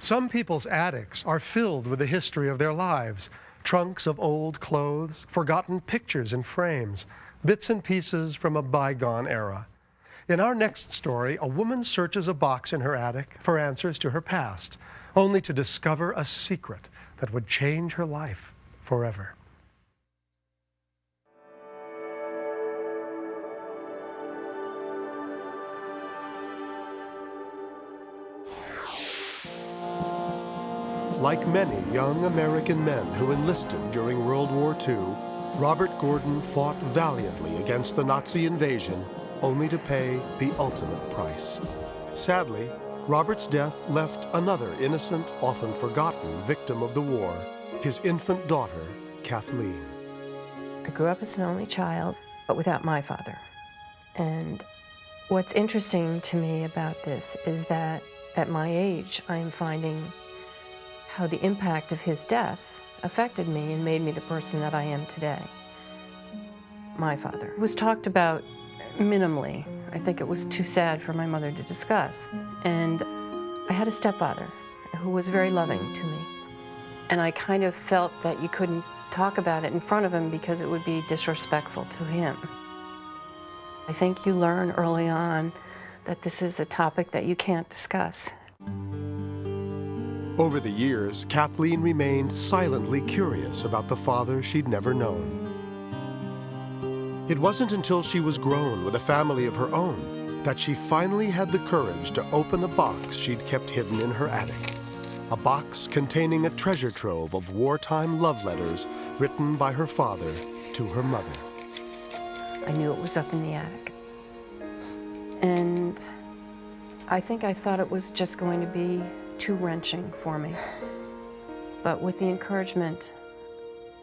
Some people's attics are filled with the history of their lives, trunks of old clothes, forgotten pictures and frames, bits and pieces from a bygone era. In our next story, a woman searches a box in her attic for answers to her past, only to discover a secret that would change her life forever. Like many young American men who enlisted during World War II, Robert Gordon fought valiantly against the Nazi invasion, only to pay the ultimate price. Sadly, Robert's death left another innocent, often forgotten victim of the war, his infant daughter, Kathleen. I grew up as an only child, but without my father. And what's interesting to me about this is that at my age, I'm finding how the impact of his death affected me and made me the person that I am today. My father was talked about minimally. I think it was too sad for my mother to discuss. And I had a stepfather who was very loving to me. And I kind of felt that you couldn't talk about it in front of him because it would be disrespectful to him. I think you learn early on that this is a topic that you can't discuss. Over the years, Kathleen remained silently curious about the father she'd never known. It wasn't until she was grown with a family of her own that she finally had the courage to open a box she'd kept hidden in her attic. A box containing a treasure trove of wartime love letters written by her father to her mother. I knew it was up in the attic. And I think I thought it was just going to be too wrenching for me. But with the encouragement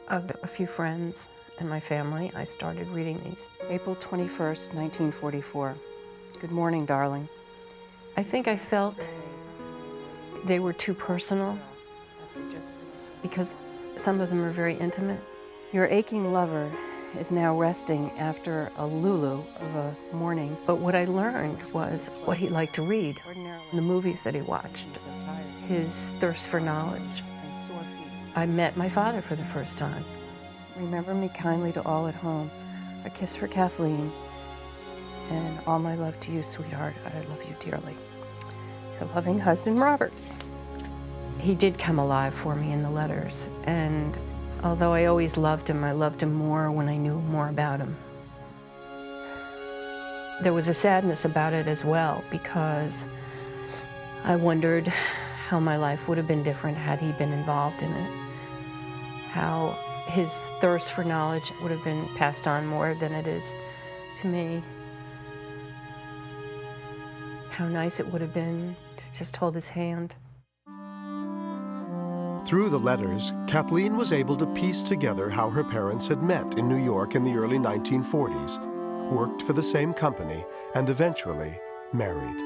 of a few friends and my family, I started reading these. April 21st, 1944. Good morning, darling. I think I felt they were too personal because some of them are very intimate. Your aching lover is now resting after a Lulu of a morning. But what I learned was what he liked to read, the movies that he watched, his thirst for knowledge. I met my father for the first time. Remember me kindly to all at home. A kiss for Kathleen. And all my love to you, sweetheart. I love you dearly. Your loving husband, Robert. He did come alive for me in the letters. And although I always loved him, I loved him more when I knew more about him. There was a sadness about it as well, because I wondered how my life would have been different had he been involved in it. How his thirst for knowledge would have been passed on more than it is to me. How nice it would have been to just hold his hand. Through the letters, Kathleen was able to piece together how her parents had met in New York in the early 1940s, worked for the same company, and eventually married.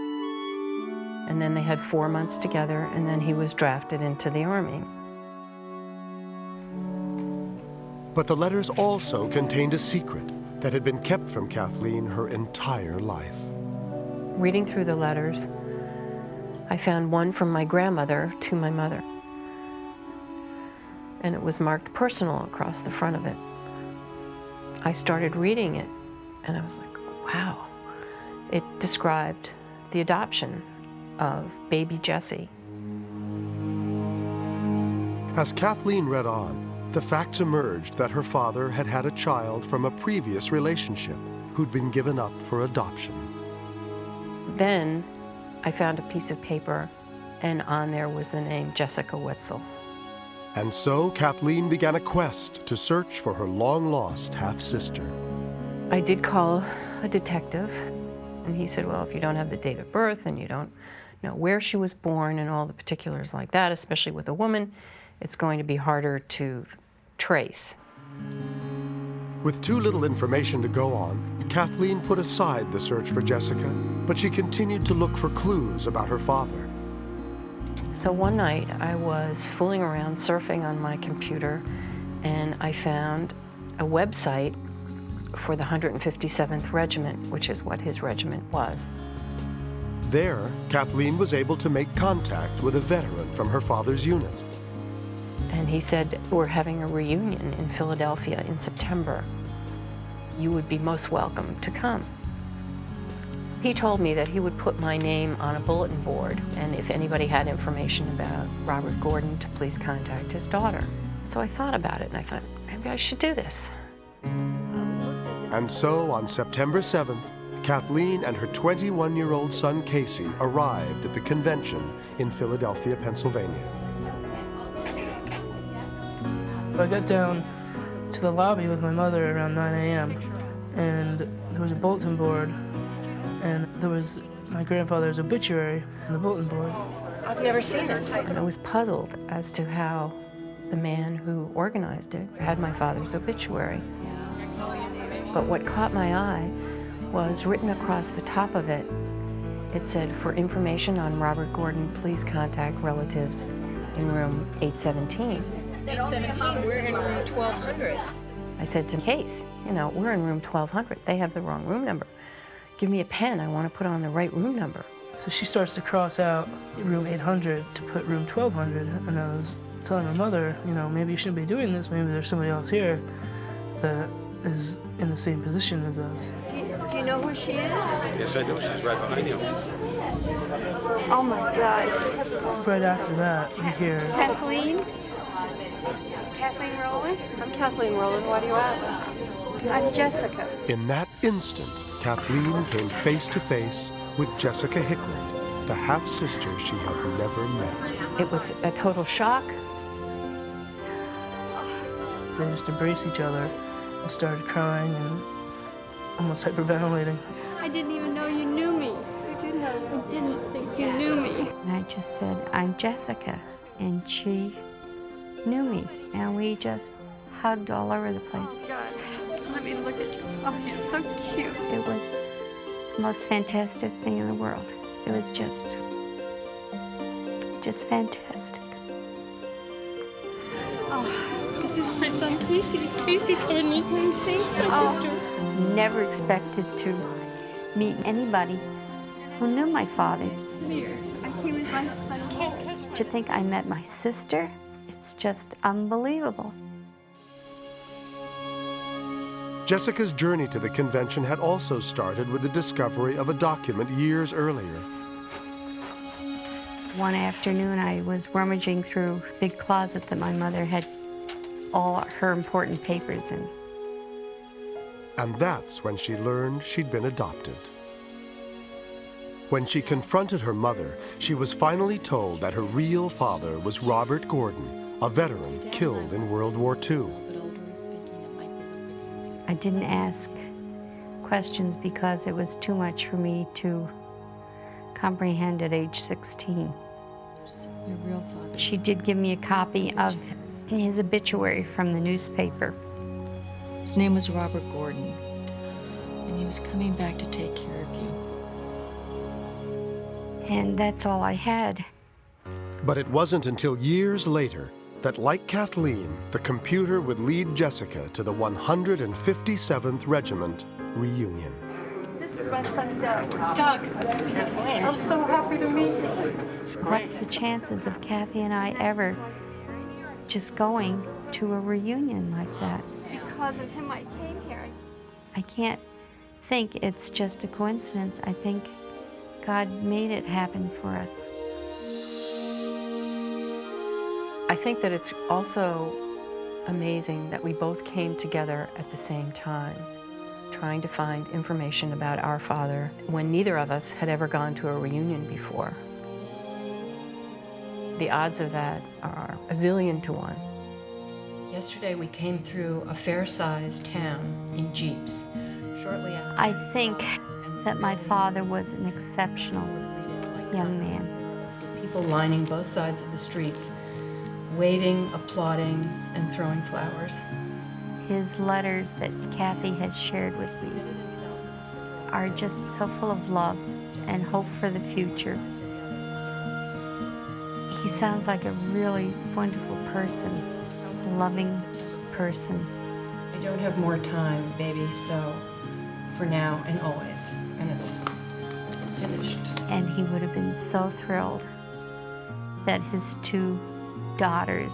And then they had 4 months together, and then he was drafted into the Army. But the letters also contained a secret that had been kept from Kathleen her entire life. Reading through the letters, I found one from my grandmother to my mother. And it was marked personal across the front of it. I started reading it, and I was like, wow. It described the adoption of baby Jessie. As Kathleen read on, the facts emerged that her father had had a child from a previous relationship who'd been given up for adoption. Then I found a piece of paper, and on there was the name Jessica Wetzel. And so Kathleen began a quest to search for her long-lost half-sister. I did call a detective, and he said, well, if you don't have the date of birth and you don't know where she was born and all the particulars like that, especially with a woman, it's going to be harder to trace. With too little information to go on, Kathleen put aside the search for Jessica, but she continued to look for clues about her father. So one night I was fooling around surfing on my computer, and I found a website for the 157th Regiment, which is what his regiment was. There, Kathleen was able to make contact with a veteran from her father's unit. And he said, we're having a reunion in Philadelphia in September. You would be most welcome to come. He told me that he would put my name on a bulletin board, and if anybody had information about Robert Gordon, to please contact his daughter. So I thought about it, and I thought, maybe I should do this. And so, on September 7th, Kathleen and her 21-year-old son, Casey, arrived at the convention in Philadelphia, Pennsylvania. I got down to the lobby with my mother around 9 a.m. and there was a bulletin board and there was my grandfather's obituary on the bulletin board. I've never seen this. And I was puzzled as to how the man who organized it had my father's obituary. But what caught my eye was written across the top of it. It said, for information on Robert Gordon, please contact relatives in room 817. 817, we're in room 1200. I said to Case, we're in room 1200. They have the wrong room number. Give me a pen. I want to put on the right room number. So she starts to cross out room 800 to put room 1200. And I was telling my mother, maybe you shouldn't be doing this. Maybe there's somebody else here that is in the same position as us. Do you know who she is? Yes, I do. She's right behind you. Oh my God. Right after that, you hear, Kathleen? Kathleen Rowland? I'm Kathleen Rowland. Why do you ask? I'm Jessica. In that instant, Kathleen came face to face with Jessica Hickland, the half-sister she had never met. It was a total shock. they just embraced each other and started crying and almost hyperventilating. I didn't even know you knew me. I didn't think you knew me. And I just said, I'm Jessica. And she knew me. And we just hugged all over the place. Oh, God. Let me look at you. Oh, you're so cute. It was the most fantastic thing in the world. It was just fantastic. Oh, this is my son, Casey. Casey, come and meet Casey, my sister. Never expected to meet anybody who knew my father. Here, I came with my son. To think I met my sister, it's just unbelievable. Jessica's journey to the convention had also started with the discovery of a document years earlier. One afternoon, I was rummaging through a big closet that my mother had all her important papers in. And that's when she learned she'd been adopted. When she confronted her mother, she was finally told that her real father was Robert Gordon, a veteran killed in World War II. I didn't ask questions because it was too much for me to comprehend at age 16. Your real father. She did give me a copy of his obituary from the newspaper. His name was Robert Gordon, and he was coming back to take care of you. And that's all I had. But it wasn't until years later that, like Kathleen, the computer would lead Jessica to the 157th Regiment reunion. This is my son, Doug. Doug, I'm so happy to meet you. What's the chances of Kathy and I ever just going to a reunion like that? Because of him, I came here. I can't think it's just a coincidence. I think God made it happen for us. I think that it's also amazing that we both came together at the same time, trying to find information about our father when neither of us had ever gone to a reunion before. The odds of that are a zillion to one. Yesterday we came through a fair-sized town in jeeps. Shortly after, I think that my father was an exceptional young man. people lining both sides of the streets, waving, applauding, and throwing flowers. His letters that Kathy had shared with me are just so full of love and hope for the future. He sounds like a really wonderful person, a loving person. I don't have more time, baby, so for now and always. And it's finished. And he would have been so thrilled that his 2 daughters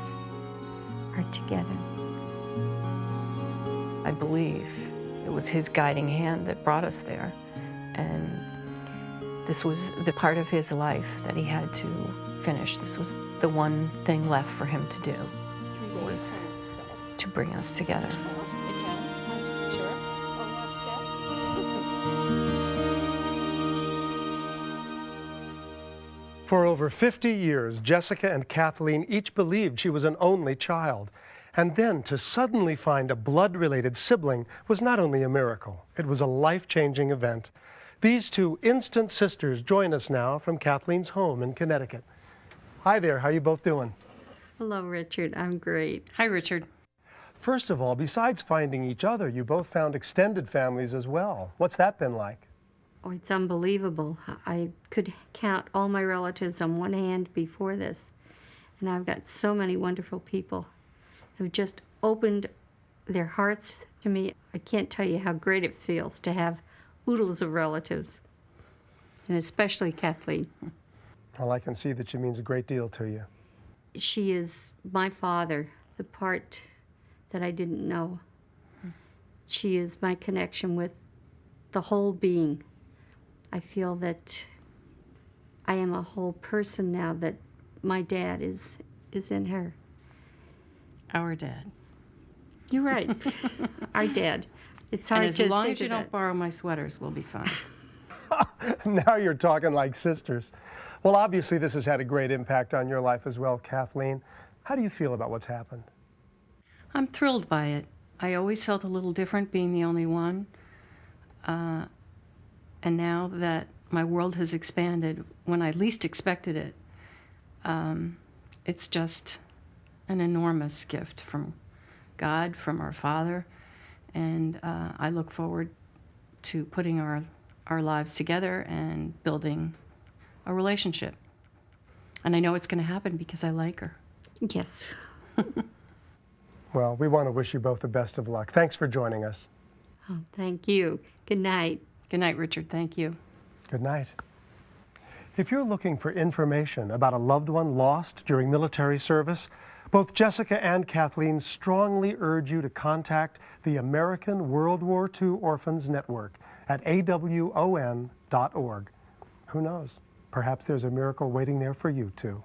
are together. I believe it was his guiding hand that brought us there. And this was the part of his life that he had to finish. This was the one thing left for him to do, was to bring us together. For over 50 years, Jessica and Kathleen each believed she was an only child. And then to suddenly find a blood-related sibling was not only a miracle, it was a life-changing event. These 2 instant sisters join us now from Kathleen's home in Connecticut. Hi there, how are you both doing? Hello, Richard. I'm great. Hi, Richard. First of all, besides finding each other, you both found extended families as well. What's that been like? Oh, it's unbelievable. I could count all my relatives on one hand before this. And I've got so many wonderful people who've just opened their hearts to me. I can't tell you how great it feels to have oodles of relatives, and especially Kathleen. Well, I can see that she means a great deal to you. She is my father, the part that I didn't know. She is my connection with the whole being. I feel that I am a whole person now, that my dad is in her. Our dad. You're right. Our dad. It's hard And as to long think as you of don't that. borrow my sweaters, we'll be fine. Now you're talking like sisters. Well, obviously this has had a great impact on your life as well, Kathleen. How do you feel about what's happened? I'm thrilled by it. I always felt a little different being the only one. And now that my world has expanded when I least expected it, it's just an enormous gift from God, from our Father. And I look forward to putting our lives together and building a relationship. And I know it's going to happen because I like her. Yes. Well, we want to wish you both the best of luck. Thanks for joining us. Oh, thank you. Good night. Good night, Richard. Thank you. Good night. If you're looking for information about a loved one lost during military service, both Jessica and Kathleen strongly urge you to contact the American World War II Orphans Network at awon.org. Who knows? Perhaps there's a miracle waiting there for you, too.